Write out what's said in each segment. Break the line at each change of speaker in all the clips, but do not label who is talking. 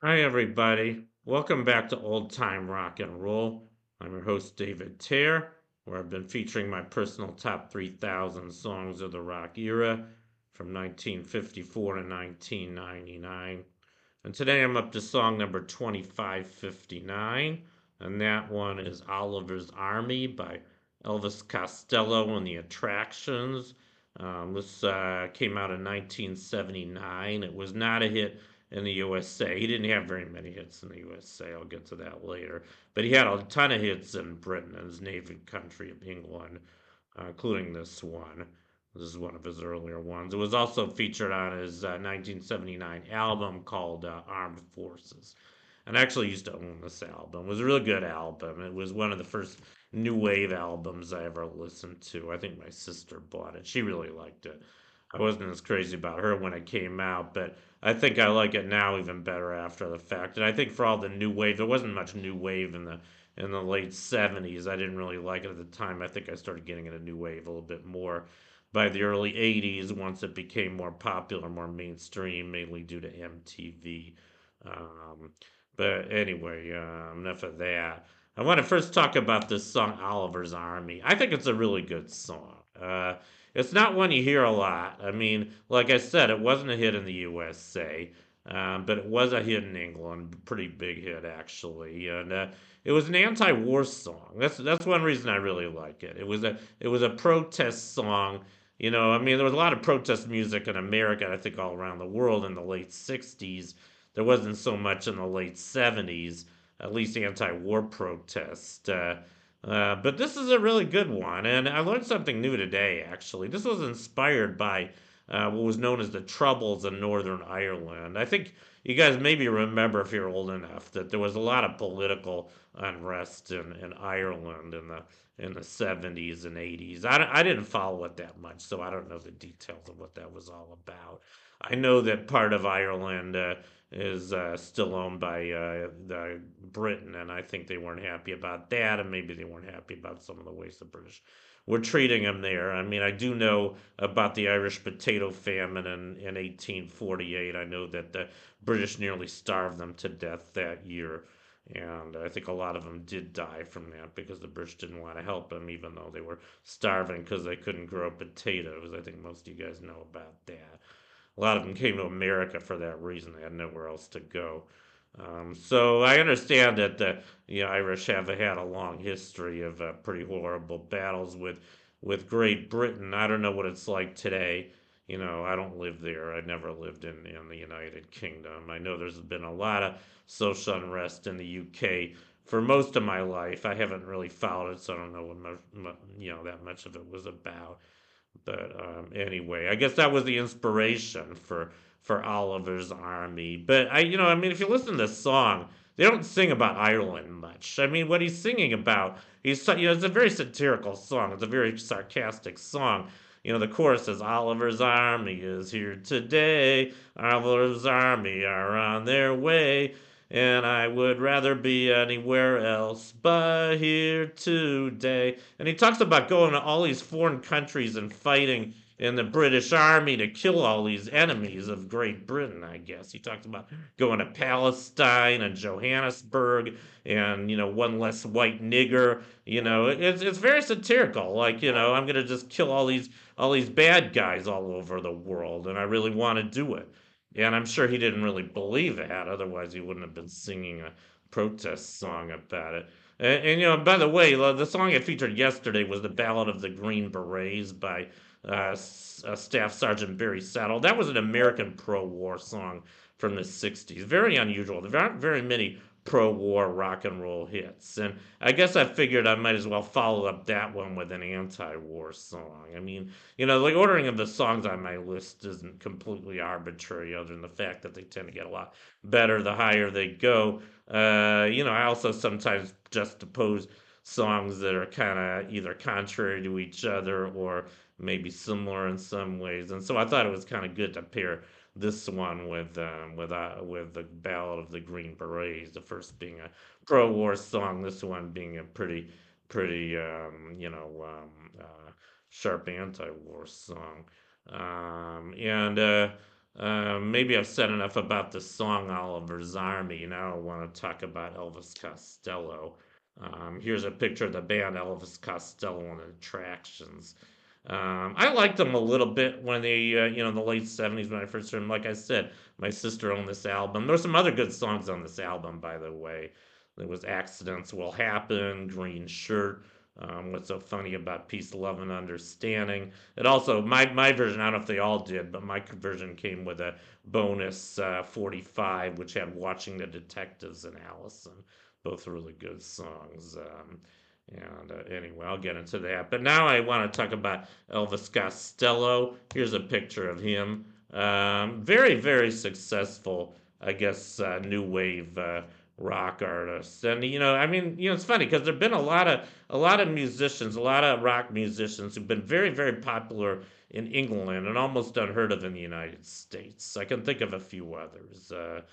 Hi, everybody. Welcome back to Old Time Rock and Roll. I'm your host, David Tear, where I've been featuring my personal top 3,000 songs of the rock era from 1954 to 1999. And today I'm up to song number 2559, and that one is Oliver's Army by Elvis Costello and the Attractions. This came out in 1979. It was not a hit in the USA. He didn't have very many hits in the USA. I'll get to that later. But he had a ton of hits in Britain, his native country of England, including this one. This is one of his earlier ones. It was also featured on his 1979 album called Armed Forces. And I actually used to own this album. It was a really good album. It was one of the first new wave albums I ever listened to. I think my sister bought it. She really liked it. I wasn't as crazy about her when it came out, but I think I like it now even better after the fact. And I think for all the new wave, there wasn't much new wave in the late 70s. I didn't really like it at the time. I think I started getting into new wave a little bit more by the early 80s once it became more popular, more mainstream, mainly due to MTV. Um, but anyway, enough of that. I want to first talk about this song, Oliver's Army. I think it's a really good song. It's not one you hear a lot. I mean, like I said, it wasn't a hit in the USA, but it was a hit in England. Pretty big hit, actually. And it was an anti-war song. That's one reason I really like it. It was a protest song. I mean, there was a lot of protest music in America, I think all around the world in the late 60s. There wasn't so much in the late 70s, at least anti-war protest. But this is a really good one, and I learned something new today, actually. This was inspired by what was known as the Troubles in Northern Ireland. I think you guys maybe remember, if you're old enough, that there was a lot of political unrest in Ireland in the 70s and 80s. I didn't follow it that much, so I don't know the details of what that was all about. I know that part of Ireland is still owned by Britain, and I think they weren't happy about that, and maybe they weren't happy about some of the ways the British were treating them there. I mean, I do know about the Irish potato famine in 1848. I know that the British nearly starved them to death that year. And I think a lot of them did die from that because the British didn't want to help them, even though they were starving because they couldn't grow potatoes. I think most of you guys know about that. A lot of them came to America for that reason. They had nowhere else to go. So I understand that the Irish have had a long history of pretty horrible battles with Great Britain. I don't know what it's like today. I don't live there. I never lived in the United Kingdom. I know there's been a lot of social unrest in the UK for most of my life. I haven't really followed it, so I don't know what that much of it was about. But anyway, I guess that was the inspiration for Oliver's Army. But I mean, if you listen to this song, they don't sing about Ireland much. I mean, what he's singing about, it's a very satirical song. It's a very sarcastic song. The chorus says, Oliver's army is here today. Oliver's army are on their way. And I would rather be anywhere else but here today. And he talks about going to all these foreign countries and fighting in the British Army to kill all these enemies of Great Britain, I guess. He talks about going to Palestine and Johannesburg and, one less white nigger. It's very satirical. Like, I'm gonna just kill all these bad guys all over the world, and I really want to do it. And I'm sure he didn't really believe that, otherwise he wouldn't have been singing a protest song about it. And by the way, the song I featured yesterday was the Ballad of the Green Berets by Staff Sergeant Barry Saddle. That was an American pro-war song from the 60s. Very unusual. There aren't very many pro-war rock and roll hits. And I guess I figured I might as well follow up that one with an anti-war song. I mean, the ordering of the songs on my list isn't completely arbitrary, other than the fact that they tend to get a lot better the higher they go. I also sometimes just oppose songs that are kind of either contrary to each other or maybe similar in some ways. And so I thought it was kind of good to pair this one with the Ballad of the Green Berets. The first being a pro-war song, this one being a pretty sharp anti-war song. And Maybe I've said enough about the song Oliver's Army. Now I want to talk about Elvis Costello. Here's a picture of the band Elvis Costello on Attractions. I liked them a little bit when they, in the late 70s when I first heard them. Like I said, my sister owned this album. There's some other good songs on this album, by the way. There was Accidents Will Happen, Green Shirt, What's So Funny About Peace, Love, and Understanding. It also, my version, I don't know if they all did, but my version came with a bonus 45, which had Watching the Detectives and Allison. Both really good songs. And anyway, I'll get into that. But now I want to talk about Elvis Costello. Here's a picture of him. Very, very successful, I guess, new wave rock artist. And I mean, it's funny because there've been a lot of musicians, a lot of rock musicians who've been very, very popular in England and almost unheard of in the United States. I can think of a few others. The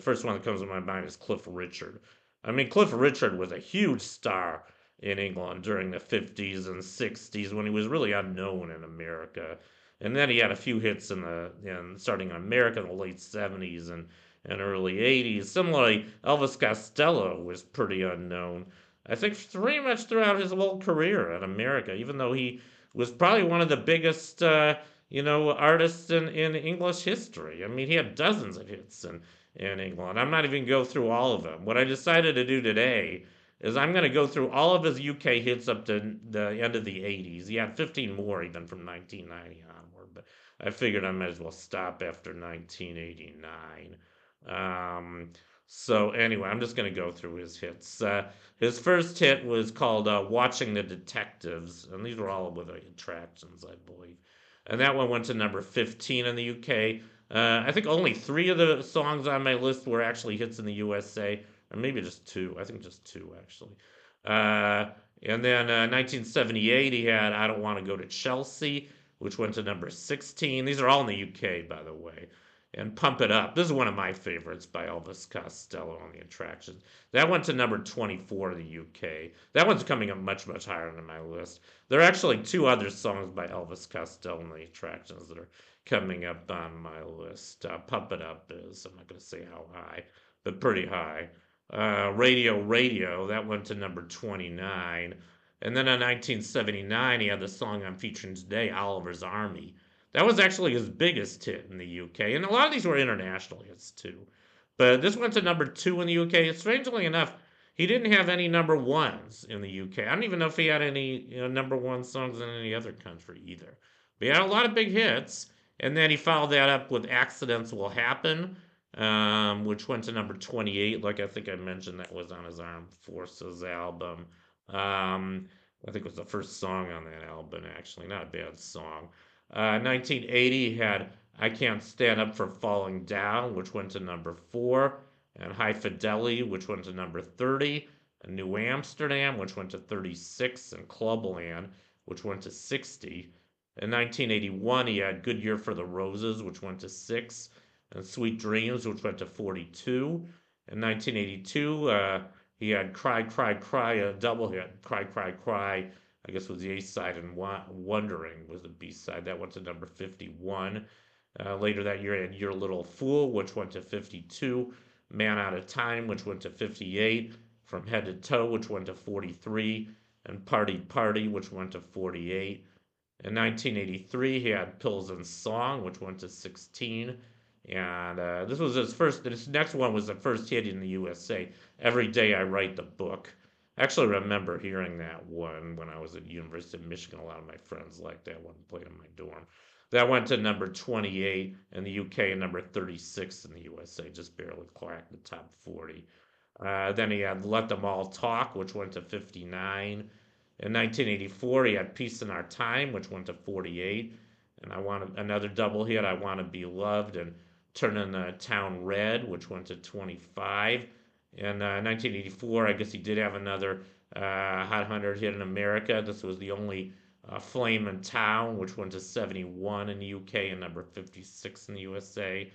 first one that comes to my mind is Cliff Richard. I mean, Cliff Richard was a huge star in England during the 50s and 60s when he was really unknown in America. And then he had a few hits starting in America in the late 70s and early 80s. Similarly, Elvis Costello was pretty unknown. I think pretty much throughout his whole career in America, even though he was probably one of the biggest, artists in English history. I mean, he had dozens of hits in England. I'm not even going to go through all of them. What I decided to do today is I'm going to go through all of his UK hits up to the end of the 80s. He had 15 more even from 1990 onward, but I figured I might as well stop after 1989. So anyway, I'm just going to go through his hits. His first hit was called "Watching the Detectives," and these were all with Attractions, I believe. And that one went to number 15 in the UK. I think only three of the songs on my list were actually hits in the USA, or maybe just two. I think just two actually. Uh, and then 1978, he had "I Don't Want to Go to Chelsea," which went to number 16. These are all in the UK, by the way. And "Pump It Up." This is one of my favorites by Elvis Costello on the Attractions. That went to number 24 in the UK. That one's coming up much, much higher on my list. There are actually two other songs by Elvis Costello on the Attractions that are coming up on my list. "Pump It Up" is, I'm not going to say how high, but pretty high. "Radio Radio," that went to number 29. And then in 1979, he had the song I'm featuring today, "Oliver's Army." That was actually his biggest hit in the UK, and a lot of these were international hits too. But this went to number 2 in the UK. Strangely enough, he didn't have any number ones in the UK. I don't even know if he had any number one songs in any other country either. But he had a lot of big hits, and then he followed that up with "Accidents Will Happen," which went to number 28. Like I think I mentioned, that was on his Armed Forces album. I think it was the first song on that album, actually. Not a bad song. 1980 had "I Can't Stand Up for Falling Down," which went to number 4, and "High Fidelity," which went to number 30, and "New Amsterdam," which went to 36, and "Clubland," which went to 60. In 1981, he had "Good Year for the Roses," which went to 6, and "Sweet Dreams," which went to 42. In 1982, he had "Cry, Cry, Cry," a double hit, "Cry, Cry, Cry," I guess was the A side, and "Wondering" was the B side. That went to number 51. Later that year, he had "Your Little Fool," which went to 52. "Man Out of Time," which went to 58. "From Head to Toe," which went to 43. And "Party Party," which went to 48. In 1983, he had "Pills and Song," which went to 16. And this was his first, this next one was the first hit in the USA, "Every Day I Write the Book." I actually remember hearing that one when I was at University of Michigan. A lot of my friends liked that one, played in my dorm. That went to number 28 in the UK and number 36 in the USA, just barely cracked the top 40. Then he had "Let Them All Talk," which went to 59. In 1984, he had "Peace in Our Time," which went to 48. And another double hit, "I Want to Be Loved," and "Turning the Town Red," which went to 25. In 1984, I guess he did have another Hot 100 hit in America. This was the only "Flame in Town," which went to 71 in the UK and number 56 in the USA.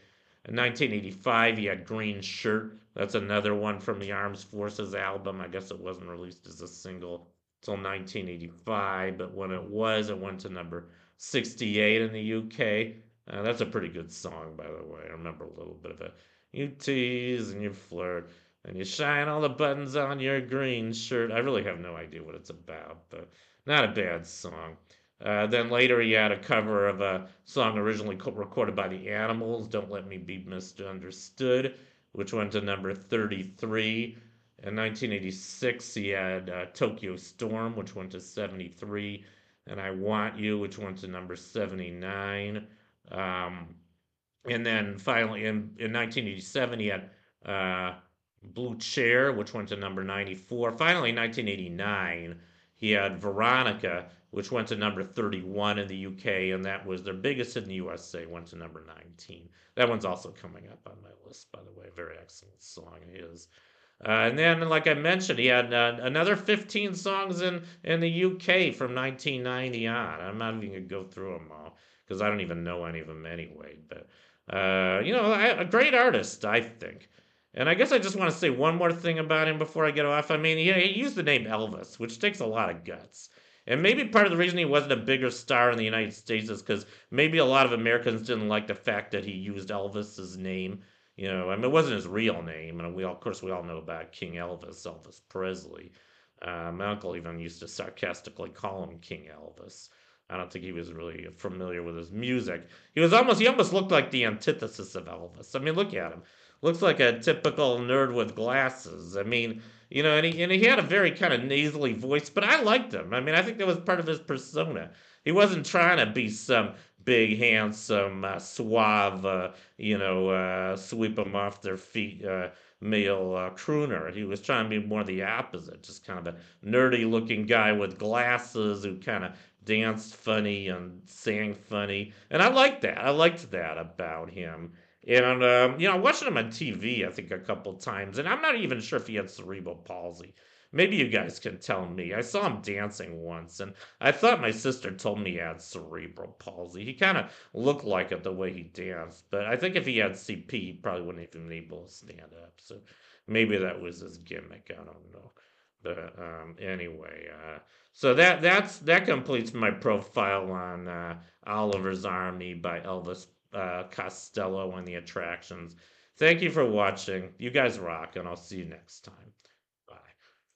In 1985, he had "Green Shirt." That's another one from the Armed Forces album. I guess it wasn't released as a single till 1985, but when it was, it went to number 68 in the UK. That's a pretty good song, by the way. I remember a little bit of it. You tease and you flirt and you shine all the buttons on your green shirt. I really have no idea what it's about, but not a bad song. Then later he had a cover of a song originally recorded by the Animals, Don't Let Me Be Misunderstood, which went to number 33. In 1986, he had Tokyo Storm, which went to 73, and I Want You, which went to number 79. Um, and then finally, in 1987, he had uh, Blue Chair, which went to number 94. Finally, in 1989, he had Veronica, which went to number 31 in the UK, and that was their biggest hit in the USA, went to number 19. That one's also coming up on my list, by the way. Very excellent song it is. And then, like I mentioned, he had another 15 songs in the UK from 1990 on. I'm not even going to go through them all because I don't even know any of them anyway. But, a great artist, I think. And I guess I just want to say one more thing about him before I get off. I mean, he used the name Elvis, which takes a lot of guts. And maybe part of the reason he wasn't a bigger star in the United States is because maybe a lot of Americans didn't like the fact that he used Elvis's name. I mean, it wasn't his real name, and of course, we all know about King Elvis, Elvis Presley. My uncle even used to sarcastically call him King Elvis. I don't think he was really familiar with his music. He almost looked like the antithesis of Elvis. I mean, look at him. Looks like a typical nerd with glasses. I mean, and he had a very kind of nasally voice, but I liked him. I mean, I think that was part of his persona. He wasn't trying to be some big, handsome, suave, sweep them off their feet male crooner. He was trying to be more the opposite, just kind of a nerdy looking guy with glasses who kind of danced funny and sang funny. And I liked that. I liked that about him. And, watching him on TV, I think, a couple times, and I'm not even sure if he had cerebral palsy. Maybe you guys can tell me. I saw him dancing once, and I thought my sister told me he had cerebral palsy. He kind of looked like it the way he danced, but I think if he had CP, he probably wouldn't even be able to stand up. So maybe that was his gimmick. I don't know. But anyway, so that completes my profile on Oliver's Army by Elvis Costello and the Attractions. Thank you for watching. You guys rock, and I'll see you next time.